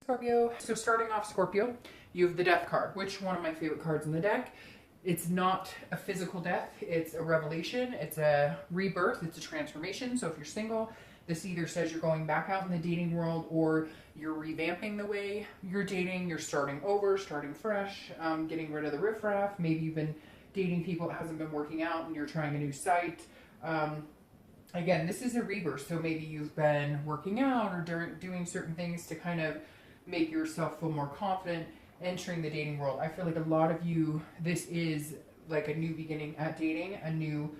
Scorpio. So starting off Scorpio, you have the Death card, which one of my favorite cards in the deck. It's not a physical death, it's a revelation, it's a rebirth, it's a transformation. So if you're single, this either says you're going back out in the dating world or you're revamping the way you're dating, you're starting over, starting fresh, getting rid of the riffraff. Maybe you've been dating people that hasn't been working out and you're trying a new site. Again, this is a rebirth, so maybe you've been working out or doing certain things to kind of make yourself feel more confident entering the dating world. I feel like a lot of you, this is like a new beginning at dating, a new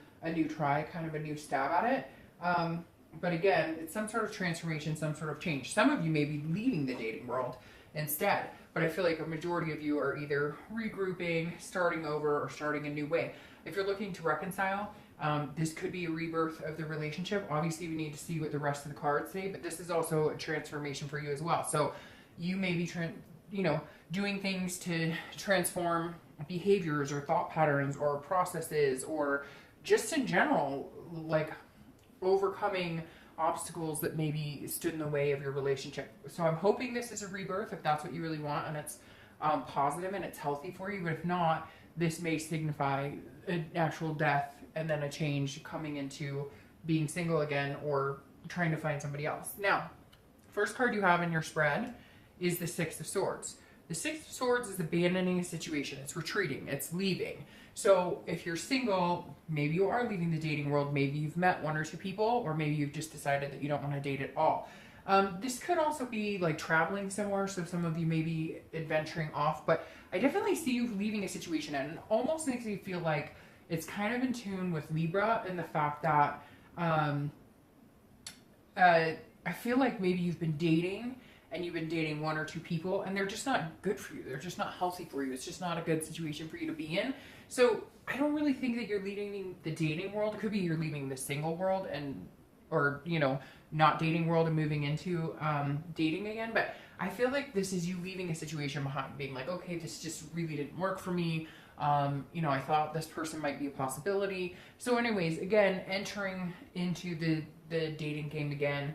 try, kind of a new stab at it. But again, it's some sort of transformation, some sort of change. Some of you may be leaving the dating world instead, but I feel like a majority of you are either regrouping, starting over, or starting a new way. If you're looking to reconcile, this could be a rebirth of the relationship. Obviously, we need to see what the rest of the cards say, but this is also a transformation for you as well. So you may be doing things to transform behaviors or thought patterns or processes, or just in general, like overcoming obstacles that maybe stood in the way of your relationship. So I'm hoping this is a rebirth if that's what you really want and it's positive and it's healthy for you. But if not, this may signify an actual death and then a change coming into being single again or trying to find somebody else. Now, first card you have in your spread is the Six of Swords. The Six of Swords is abandoning a situation. It's retreating. It's leaving. So if you're single, maybe you are leaving the dating world. Maybe you've met one or two people, or maybe you've just decided that you don't want to date at all. This could also be like traveling somewhere. So some of you may be adventuring off, but I definitely see you leaving a situation, and it almost makes me feel like it's kind of in tune with Libra and the fact that I feel like maybe you've been dating and you've been dating one or two people and they're just not good for you. They're just not healthy for you. It's just not a good situation for you to be in. So I don't really think that you're leaving the dating world. It could be you're leaving the single world or not dating world and moving into dating again. But I feel like this is you leaving a situation behind, being like, okay, this just really didn't work for me. I thought this person might be a possibility. So anyways, again, entering into the dating game again,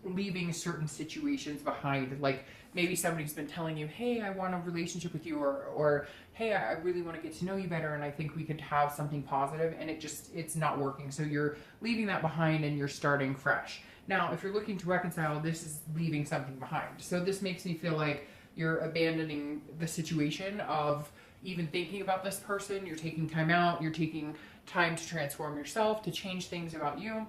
leaving certain situations behind. Like maybe somebody's been telling you, hey, I want a relationship with you, or hey, I really want to get to know you better and I think we could have something positive, and it's not working. So you're leaving that behind and you're starting fresh. Now, if you're looking to reconcile, this is leaving something behind. So this makes me feel like you're abandoning the situation of even thinking about this person. You're taking time out. You're taking time to transform yourself, to change things about you,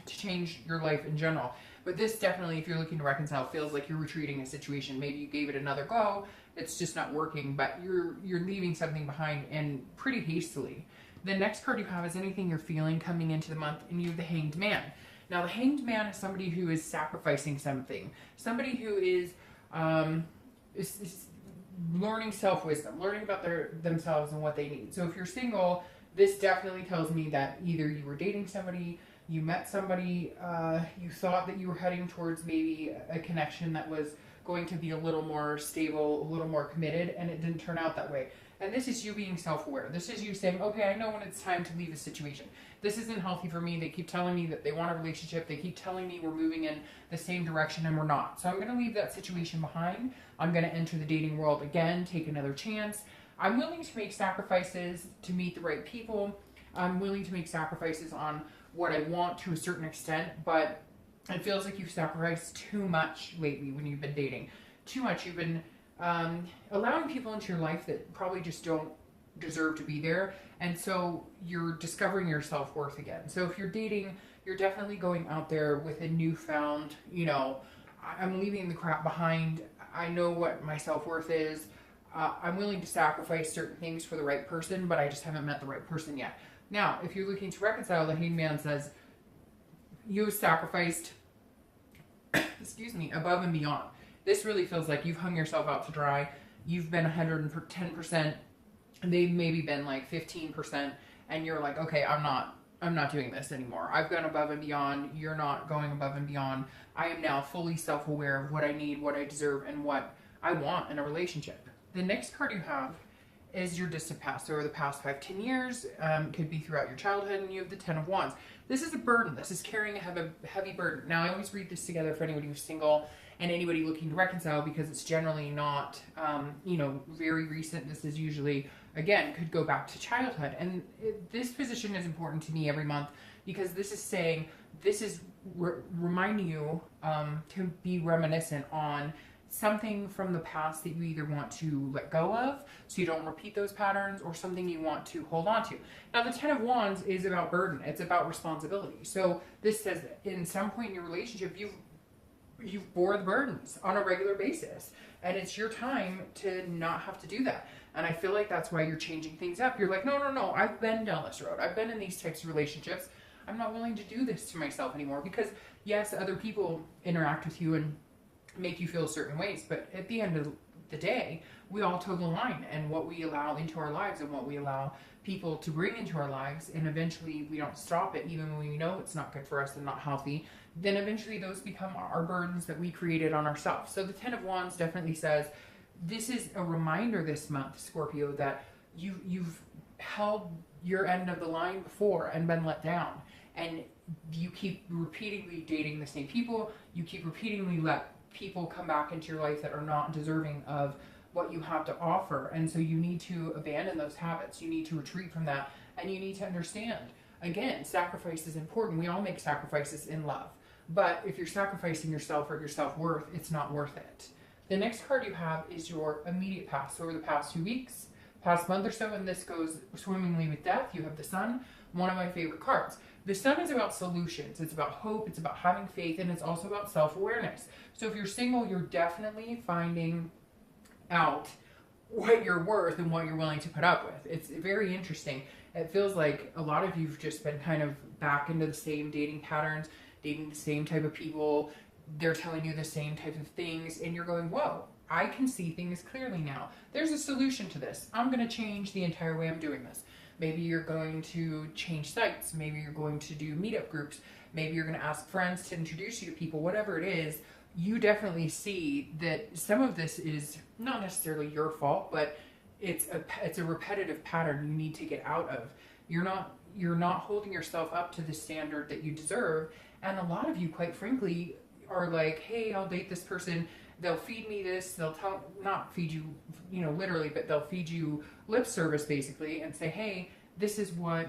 to change your life in general. But this definitely, if you're looking to reconcile, feels like you're retreating a situation. Maybe you gave it another go. It's just not working, but you're leaving something behind, and pretty hastily. The next card you have is anything you're feeling coming into the month, and you have the Hanged Man. Now, the Hanged Man is somebody who is sacrificing something. Somebody who is learning self-wisdom, learning about themselves and what they need. So if you're single, this definitely tells me that either you were dating somebody, you met somebody, you thought that you were heading towards maybe a connection that was going to be a little more stable, a little more committed, and it didn't turn out that way. And this is you being self-aware. This is you saying, okay, I know when it's time to leave a situation. This isn't healthy for me. They keep telling me that they want a relationship. They keep telling me we're moving in the same direction and we're not. So I'm going to leave that situation behind. I'm going to enter the dating world again, take another chance. I'm willing to make sacrifices to meet the right people. I'm willing to make sacrifices on what I want to a certain extent, but it feels like you've sacrificed too much lately when you've been dating. Too much. You've been allowing people into your life that probably just don't deserve to be there, and so you're discovering your self-worth again. So if you're dating, you're definitely going out there with a newfound, I'm leaving the crap behind. I know what my self-worth is. I'm willing to sacrifice certain things for the right person, but I just haven't met the right person yet. Now, if you're looking to reconcile, the Hanged Man says you sacrificed, above and beyond. This really feels like you've hung yourself out to dry. You've been 110%. They've maybe been like 15%, and you're like, okay, I'm not doing this anymore. I've gone above and beyond. You're not going above and beyond. I am now fully self-aware of what I need, what I deserve, and what I want in a relationship. The next card you have is your distant past, or the past 5-10 years. Could be throughout your childhood, and you have the 10 of Wands. This is a burden. This is carrying a heavy burden. Now, I always read this together for anybody who's single and anybody looking to reconcile, because it's generally not, you know, very recent. This is usually, again, could go back to childhood. And this position is important to me every month, because this is saying, this is reminding you to be reminiscent on something from the past that you either want to let go of so you don't repeat those patterns, or something you want to hold on to. Now, the Ten of Wands is about burden. It's about responsibility. So this says that in some point in your relationship, you've bore the burdens on a regular basis, and it's your time to not have to do that. And I feel like that's why you're changing things up. You're like, no, I've been down this road. I've been in these types of relationships. I'm not willing to do this to myself anymore, because yes, other people interact with you and make you feel certain ways, but at the end of the day, we all toe the line, and what we allow into our lives and what we allow people to bring into our lives, and eventually we don't stop it even when we know it's not good for us and not healthy, then eventually those become our burdens that we created on ourselves. So the Ten of Wands definitely says this is a reminder this month, Scorpio, that you've held your end of the line before and been let down, and you keep repeatedly dating the same people. You keep repeatedly let people come back into your life that are not deserving of what you have to offer. And so you need to abandon those habits. You need to retreat from that, and you need to understand, again, sacrifice is important. We all make sacrifices in love, but if you're sacrificing yourself or your self-worth, it's not worth it. The next card you have is your immediate past, over the past 2 weeks, past month or so, and this goes swimmingly with death. You have the Sun, one of my favorite cards. The Sun is about solutions. It's about hope. It's about having faith, and it's also about self-awareness. So if you're single, you're definitely finding out what you're worth and what you're willing to put up with. It's very interesting. It feels like a lot of you've just been kind of back into the same dating patterns, dating the same type of people. They're telling you the same type of things, and you're going, whoa, I can see things clearly now. There's a solution to this. I'm going to change the entire way I'm doing this. Maybe you're going to change sites. Maybe you're going to do meetup groups. Maybe you're going to ask friends to introduce you to people. Whatever it is, you definitely see that some of this is not necessarily your fault, but it's a repetitive pattern you need to get out of. You're not holding yourself up to the standard that you deserve. And a lot of you, quite frankly, are like, hey, I'll date this person. They'll feed me this. They'll not feed you, you know, literally, but they'll feed you lip service basically, and say, hey, this is what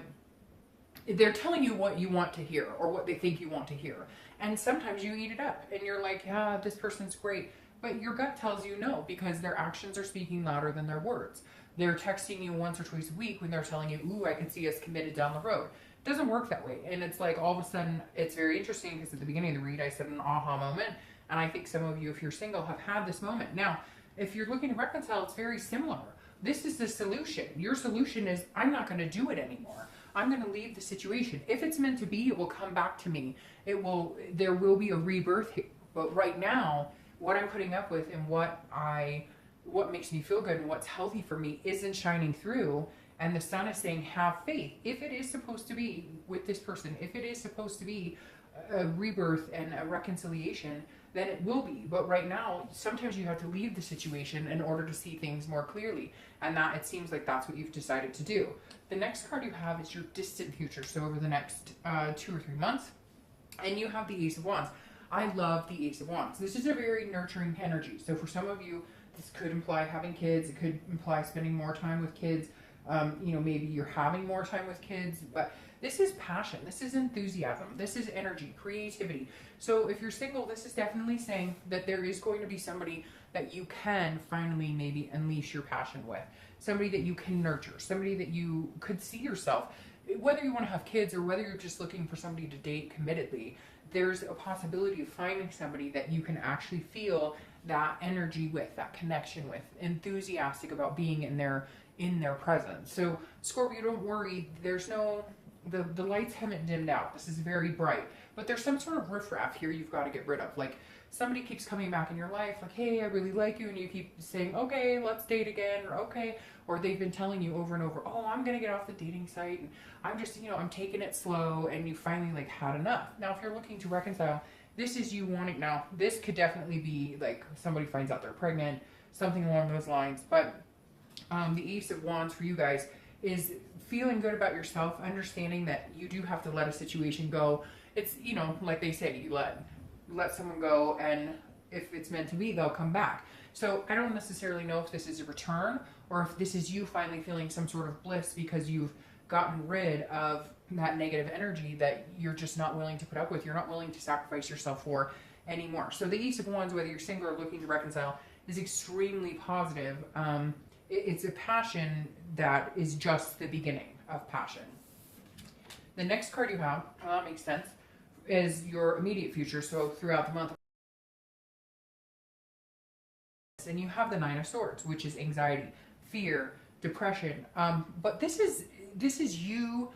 they're telling you, what you want to hear, or what they think you want to hear. And sometimes you eat it up and you're like, yeah, this person's great. But your gut tells you no, because their actions are speaking louder than their words. They're texting you once or twice a week when they're telling you, ooh, I can see us committed down the road. It doesn't work that way. And it's like, all of a sudden, it's very interesting, because at the beginning of the read, I said an aha moment. And I think some of you, if you're single, have had this moment. Now, if you're looking to reconcile, it's very similar. This is the solution. Your solution is, I'm not going to do it anymore. I'm going to leave the situation. If it's meant to be, it will come back to me. There will be a rebirth here. But right now, what I'm putting up with and what makes me feel good and what's healthy for me isn't shining through. And the Sun is saying, have faith. If it is supposed to be with this person, if it is supposed to be a rebirth and a reconciliation, then it will be. But right now, sometimes you have to leave the situation in order to see things more clearly. And that, it seems like that's what you've decided to do. The next card you have is your distant future. So over the next 2 or 3 months. And you have the Ace of Wands. I love the Ace of Wands. This is a very nurturing energy. So for some of you, this could imply having kids. It could imply spending more time with kids. You know, maybe you're having more time with kids, but this is passion. This is enthusiasm. This is energy, creativity. So if you're single, this is definitely saying that there is going to be somebody that you can finally maybe unleash your passion with. Somebody that you can nurture. Somebody that you could see yourself. Whether you want to have kids or whether you're just looking for somebody to date committedly, there's a possibility of finding somebody that you can actually feel that energy with, that connection with, enthusiastic about being in their presence. So Scorpio, don't worry. There's no, the lights haven't dimmed out. This is very bright, but there's some sort of riffraff here you've got to get rid of. Like, somebody keeps coming back in your life, like, hey, I really like you, and you keep saying, okay, let's date again, or okay, or they've been telling you over and over, oh, I'm gonna get off the dating site, and I'm just, you know, I'm taking it slow, and you finally like had enough. Now, if you're looking to reconcile, this is you wanting, now, this could definitely be like somebody finds out they're pregnant, something along those lines, but the Ace of Wands for you guys is feeling good about yourself, understanding that you do have to let a situation go. It's, you know, like they say, you let someone go, and if it's meant to be, they'll come back. So I don't necessarily know if this is a return or if this is you finally feeling some sort of bliss because you've gotten rid of that negative energy that you're just not willing to put up with. You're not willing to sacrifice yourself for anymore. So the Ace of Wands, whether you're single or looking to reconcile, is extremely positive. It's a passion that is just the beginning of passion. The next card you have, that makes sense, is your immediate future. So throughout the month. And you have the Nine of Swords, which is anxiety, fear, depression. But this is you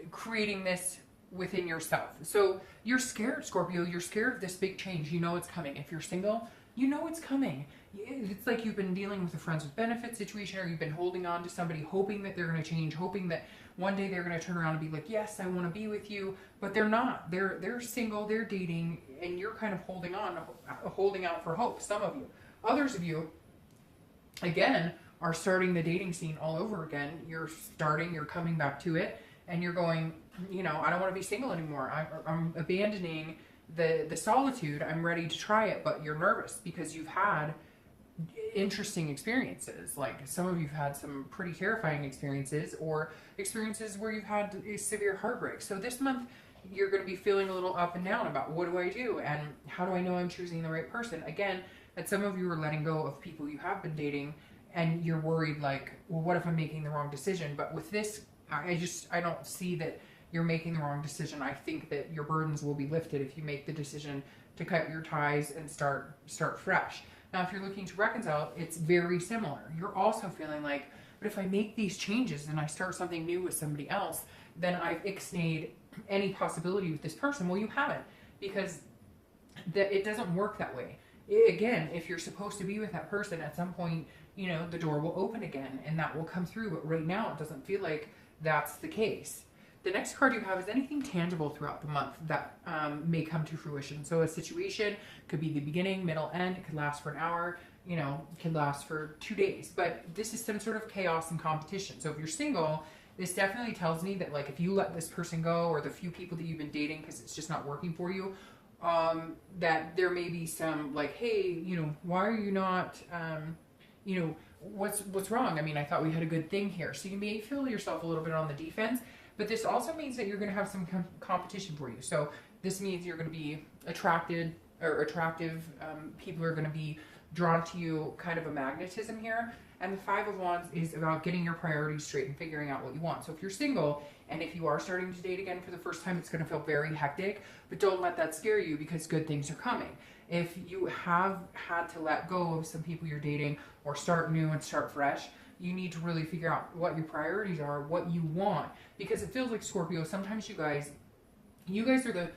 creating this within yourself. So you're scared, Scorpio. You're scared of this big change. You know it's coming. If you're single, you know it's coming. It's like you've been dealing with a friends with benefits situation, or you've been holding on to somebody, hoping that they're going to change, hoping that one day they're going to turn around and be like, yes, I want to be with you. But they're not. They're single. They're dating, and you're kind of holding out for hope. Some of you. Others of you, again, are starting the dating scene all over again. You're coming back to it, and you're going, you know, I don't want to be single anymore. I'm abandoning the solitude. I'm ready to try it, but you're nervous because you've had interesting experiences. Like some of you've had some pretty terrifying experiences, or experiences where you've had a severe heartbreak. So this month, you're going to be feeling a little up and down about what do I do and how do I know I'm choosing the right person. Again, that some of you are letting go of people you have been dating, and you're worried like, well, what if I'm making the wrong decision? But with this, I don't see that you're making the wrong decision. I think that your burdens will be lifted if you make the decision to cut your ties and start fresh. Now, if you're looking to reconcile, it's very similar. You're also feeling like, but if I make these changes and I start something new with somebody else, then I've ixnayed any possibility with this person. Well, you haven't, because it doesn't work that way. Again, if you're supposed to be with that person, at some point, you know, the door will open again and that will come through. But right now, it doesn't feel like that's the case. The next card you have is anything tangible throughout the month that may come to fruition. So a situation could be the beginning, middle, end. It could last for an hour, you know, it could last for 2 days. But this is some sort of chaos and competition. So if you're single, this definitely tells me that, like, if you let this person go, or the few people that you've been dating because it's just not working for you, that there may be some like, hey, you know, why are you not, you know, what's wrong? I mean, I thought we had a good thing here. So you may feel yourself a little bit on the defense, but this also means that you're going to have some competition for you. So this means you're going to be attractive. People are going to be drawn to you, kind of a magnetism here. And the Five of Wands is about getting your priorities straight and figuring out what you want. So if you're single, and if you are starting to date again for the first time, it's going to feel very hectic, but don't let that scare you, because good things are coming. If you have had to let go of some people you're dating, or start new and start fresh, you need to really figure out what your priorities are, what you want, because it feels like, Scorpio, sometimes you guys are the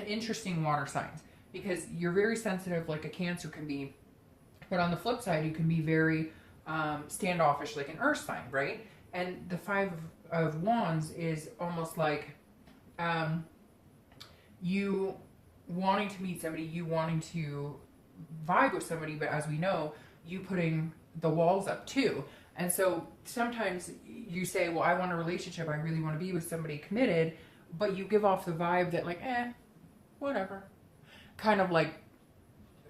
interesting water signs, because you're very sensitive like a Cancer can be, but on the flip side, you can be very standoffish like an Earth sign, right? And the Five of Wands is almost like you wanting to meet somebody, you wanting to vibe with somebody, but as we know, you putting the walls up too. And so sometimes you say, well, I want a relationship, I really want to be with somebody committed, but you give off the vibe that like, whatever. Kind of like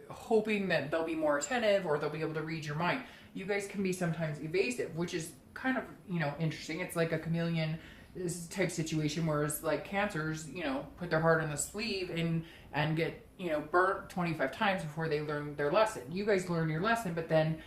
hoping that they'll be more attentive or they'll be able to read your mind. You guys can be sometimes evasive, which is kind of, you know, interesting. It's like a chameleon type situation, whereas like Cancers, you know, put their heart on the sleeve and get, you know, burnt 25 times before they learn their lesson. You guys learn your lesson, but then,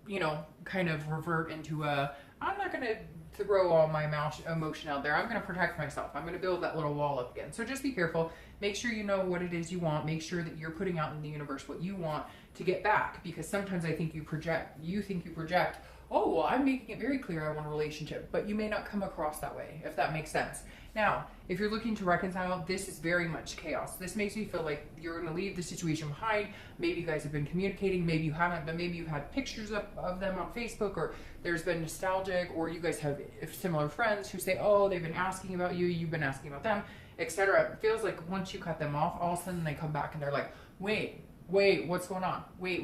you know, kind of revert into I'm not going to throw all my emotion out there. I'm going to protect myself. I'm going to build that little wall up again. So just be careful. Make sure you know what it is you want. Make sure that you're putting out in the universe what you want to get back. Because sometimes I think you think you project, oh, well, I'm making it very clear I want a relationship. But you may not come across that way, if that makes sense. Now, if you're looking to reconcile, this is very much chaos. This makes me feel like you're going to leave the situation behind. Maybe you guys have been communicating. Maybe you haven't, but maybe you've had pictures of them on Facebook, or there's been nostalgic, or you guys have similar friends who say, oh, they've been asking about you, you've been asking about them, etc. It feels like once you cut them off, all of a sudden they come back and they're like, wait, what's going on? Wait.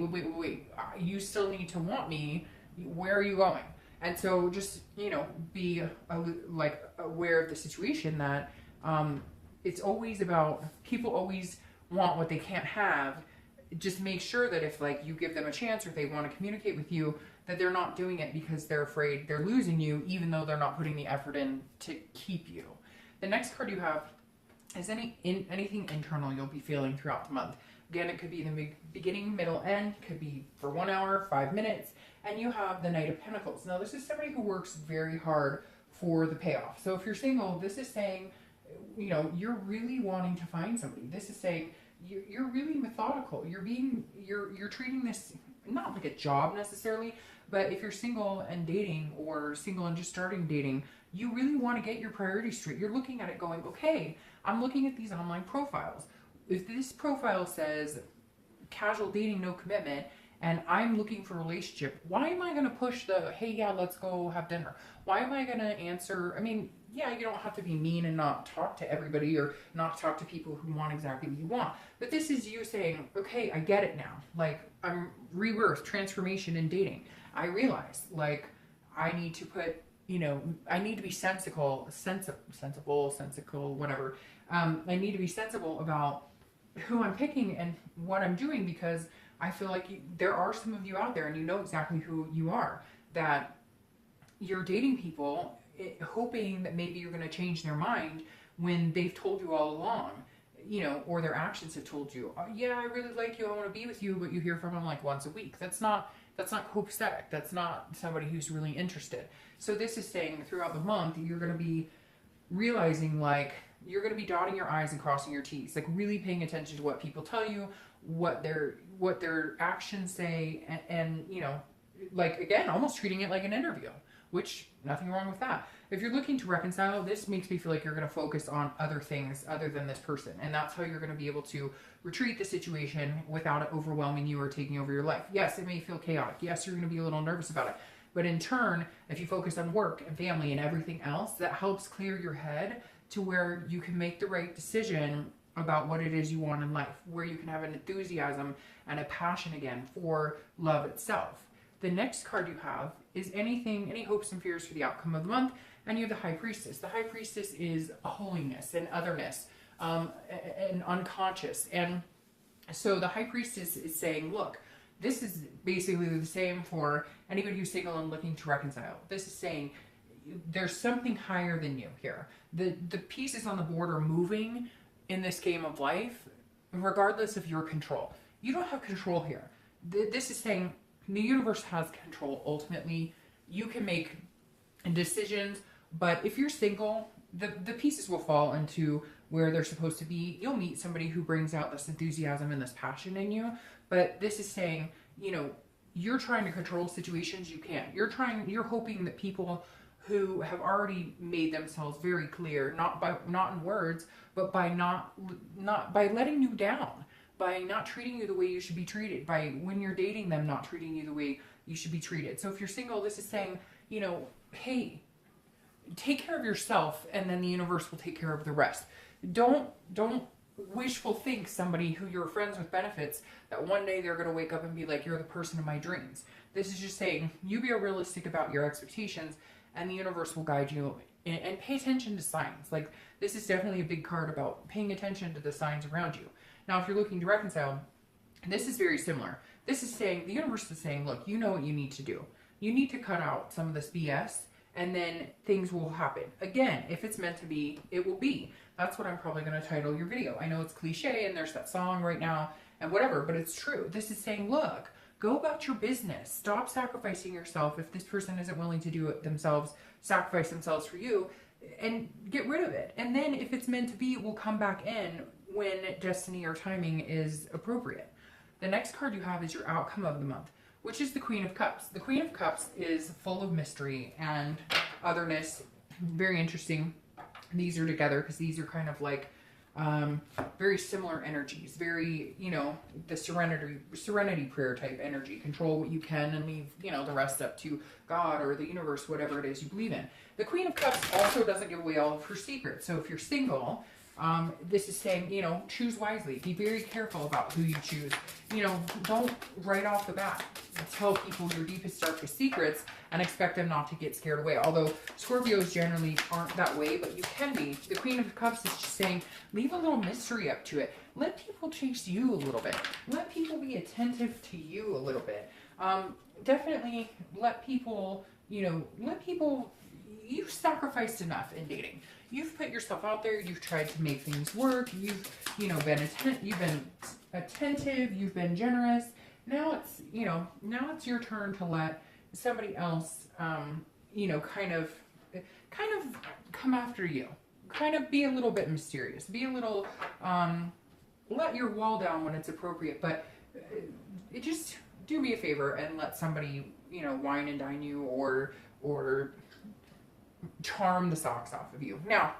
You still need to want me. Where are you going? And so just, you know, be like aware of the situation that it's always about, people always want what they can't have, just make sure that if like you give them a chance or they want to communicate with you, that they're not doing it because they're afraid they're losing you, even though they're not putting the effort in to keep you. The next card you have is anything internal you'll be feeling throughout the month. Again, it could be the beginning, middle, end, could be for 1 hour, 5 minutes, and you have the Knight of Pentacles. Now, this is somebody who works very hard for the payoff. So if you're single, this is saying, you know, you're really wanting to find somebody. This is saying you're really methodical. You're treating this not like a job necessarily, but if you're single and dating or single and just starting dating, you really want to get your priorities straight. You're looking at it going, okay, I'm looking at these online profiles. If this profile says casual dating, no commitment, and I'm looking for a relationship, why am I going to push the, hey, yeah, let's go have dinner? Why am I going to answer? I mean, yeah, you don't have to be mean and not talk to everybody or not talk to people who want exactly what you want. But this is you saying, okay, I get it now. Like, I'm rebirth, transformation in dating. I realize, like, I need to put, you know, I need to be sensible, whatever. I need to be sensible about who I'm picking and what I'm doing, because I feel like there are some of you out there, and you know exactly who you are, that you're dating people hoping that maybe you're going to change their mind when they've told you all along, you know, or their actions have told you, oh, yeah, I really like you, I want to be with you, but you hear from them like once a week. That's not copacetic. That's not somebody who's really interested. So this is saying throughout the month, you're going to be realizing, like, you're going to be dotting your I's and crossing your T's, like really paying attention to what people tell you, what their actions say, and you know, like, again, almost treating it like an interview, which nothing wrong with that. If you're looking to reconcile, this makes me feel like you're going to focus on other things other than this person, and that's how you're going to be able to retreat the situation without it overwhelming you or taking over your life. Yes, it may feel chaotic. Yes, you're going to be a little nervous about it, but in turn, if you focus on work and family and everything else, that helps clear your head to where you can make the right decision about what it is you want in life, where you can have an enthusiasm and a passion again for love itself. The next card you have is any hopes and fears for the outcome of the month, and you have the High Priestess. The High Priestess is holiness and otherness, and unconscious. And so the High Priestess is saying, look, this is basically the same for anybody who's single and looking to reconcile. This is saying there's something higher than you here. The pieces on the board are moving in this game of life, regardless of your control. You don't have control here. This is saying the universe has control ultimately. You can make decisions, but if you're single, the pieces will fall into where they're supposed to be. You'll meet somebody who brings out this enthusiasm and this passion in you, but this is saying, you know, you're trying to control situations you can't. You're hoping that people who have already made themselves very clear, not in words, but by not by letting you down, by not treating you the way you should be treated, by when you're dating them not treating you the way you should be treated. So if you're single, this is saying, you know, hey, take care of yourself, and then the universe will take care of the rest. Don't wishful think somebody who you're friends with benefits that one day they're going to wake up and be like, you're the person of my dreams. This is just saying you be realistic about your expectations, and the universe will guide you, and pay attention to signs. Like, this is definitely a big card about paying attention to the signs around you. Now, if you're looking to reconcile, this is very similar. This is saying, the universe is saying, look, you know what you need to do. You need to cut out some of this BS, and then things will happen. Again, if it's meant to be, it will be. That's what I'm probably going to title your video. I know it's cliche, and there's that song right now, and whatever, but it's true. This is saying, look, go about your business. Stop sacrificing yourself. If this person isn't willing to do it themselves, sacrifice themselves for you, and get rid of it. And then if it's meant to be, it will come back in when destiny or timing is appropriate. The next card you have is your outcome of the month, which is the Queen of Cups. The Queen of Cups is full of mystery and otherness. Very interesting. These are together because these are kind of like very similar energies, very, you know, the serenity prayer type energy. Control what you can and leave, you know, the rest up to God or the universe, whatever it is you believe in. The Queen of Cups also doesn't give away all of her secrets. So if you're single, this is saying, you know, choose wisely. Be very careful about who you choose. You know, don't right off the bat tell people your deepest, darkest secrets and expect them not to get scared away. Although Scorpios generally aren't that way, but you can be. The Queen of Cups is just saying, leave a little mystery up to it. Let people chase you a little bit. Let people be attentive to you a little bit. Definitely let people, you've sacrificed enough in dating. You've put yourself out there. You've tried to make things work. You've been attentive. You've been generous. Now it's your turn to let somebody else, kind of come after you. Kind of be a little bit mysterious. Be a little, let your wall down when it's appropriate. But just do me a favor and let somebody, wine and dine you or charm the socks off of you. Now,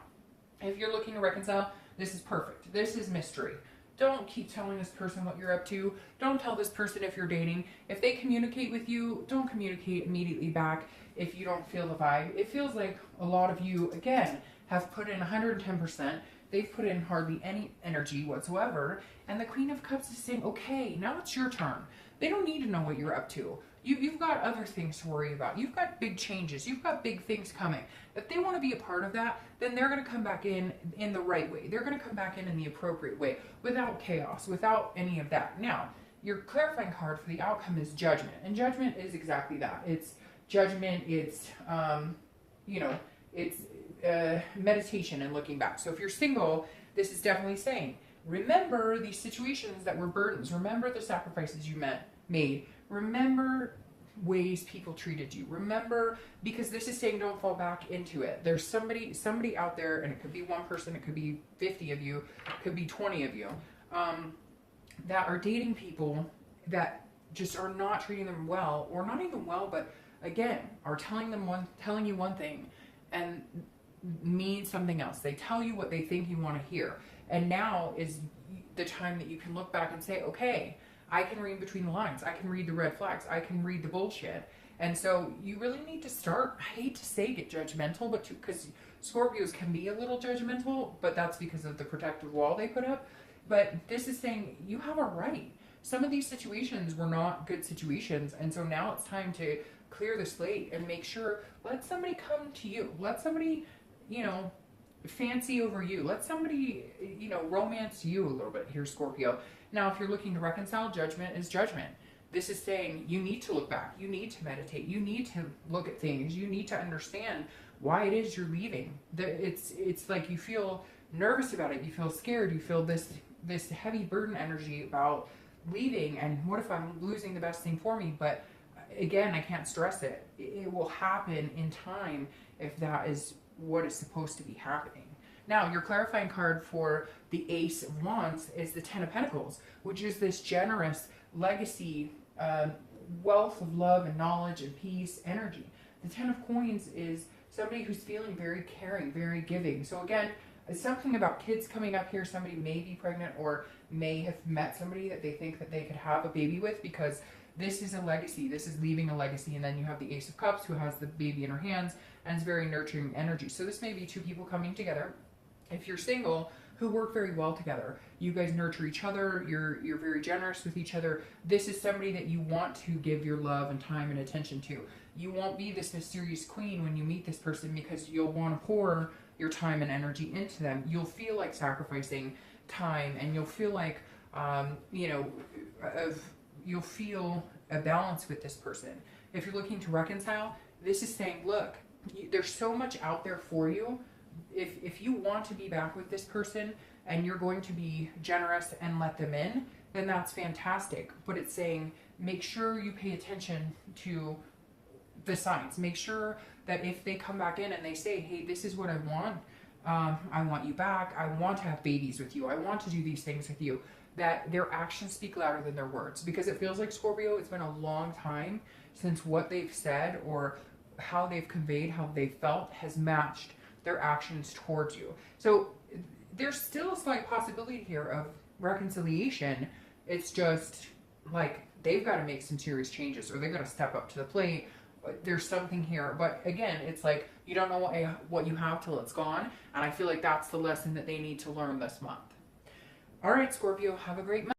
if you're looking to reconcile, this is perfect. This is mystery. Don't keep telling this person what you're up to. Don't tell this person if you're dating. If they communicate with you, don't communicate immediately back if you don't feel the vibe. It feels like a lot of you, again, have put in 110%. They've put in hardly any energy whatsoever. And the Queen of Cups is saying, okay, now it's your turn. They don't need to know what you're up to. You've got other things to worry about. You've got big changes. You've got big things coming. If they want to be a part of that, then they're going to come back in the right way. They're going to come back in the appropriate way, without chaos, without any of that. Now, your clarifying card for the outcome is Judgment. And Judgment is exactly that. It's judgment. It's, meditation and looking back. So if you're single, this is definitely saying, remember these situations that were burdens. Remember the sacrifices you made. Remember ways people treated you. Remember, because this is saying don't fall back into it. There's somebody out there, and it could be one person, it could be 50 of you, it could be 20 of you, that are dating people that just are not treating them well, or not even well, but again, are telling you one thing and mean something else. They tell you what they think you want to hear. And now is the time that you can look back and say, okay, I can read between the lines. I can read the red flags. I can read the bullshit. And so you really need to start, I hate to say get judgmental, but because Scorpios can be a little judgmental, but that's because of the protective wall they put up. But this is saying you have a right. Some of these situations were not good situations. And so now it's time to clear the slate and make sure, let somebody come to you. Let somebody, fancy over you. Let somebody, romance you a little bit here, Scorpio. Now, if you're looking to reconcile, Judgment is Judgment. This is saying you need to look back. You need to meditate. You need to look at things. You need to understand why it is you're leaving. It's like you feel nervous about it. You feel scared. You feel this heavy burden energy about leaving. And what if I'm losing the best thing for me? But again, I can't stress it. It will happen in time if that is what is supposed to be happening. Now, your clarifying card for the Ace of Wands is the Ten of Pentacles, which is this generous legacy, wealth of love and knowledge and peace energy. The Ten of Coins is somebody who's feeling very caring, very giving. So again, it's something about kids coming up here. Somebody may be pregnant or may have met somebody that they think that they could have a baby with, because this is a legacy. This is leaving a legacy. And then you have the Ace of Cups, who has the baby in her hands, and it's very nurturing energy. So this may be two people coming together, if you're single, who work very well together. You guys nurture each other. You're very generous with each other. This is somebody that you want to give your love and time and attention to. You won't be this mysterious queen when you meet this person, because you'll want to pour your time and energy into them. You'll feel like sacrificing time, and you'll feel like, you'll feel a balance with this person. If you're looking to reconcile, this is saying, look, there's so much out there for you. If you want to be back with this person and you're going to be generous and let them in, then that's fantastic. But it's saying, make sure you pay attention to the signs. Make sure that if they come back in and they say, hey, this is what I want you back. I want to have babies with you. I want to do these things with you. That their actions speak louder than their words. Because it feels like, Scorpio, it's been a long time since what they've said or how they've conveyed, how they felt has matched their actions towards you. So there's still a slight possibility here of reconciliation. It's just like they've got to make some serious changes, or they've got to step up to the plate. There's something here. But again, it's like you don't know what you have till it's gone. And I feel like that's the lesson that they need to learn this month. All right, Scorpio, have a great month.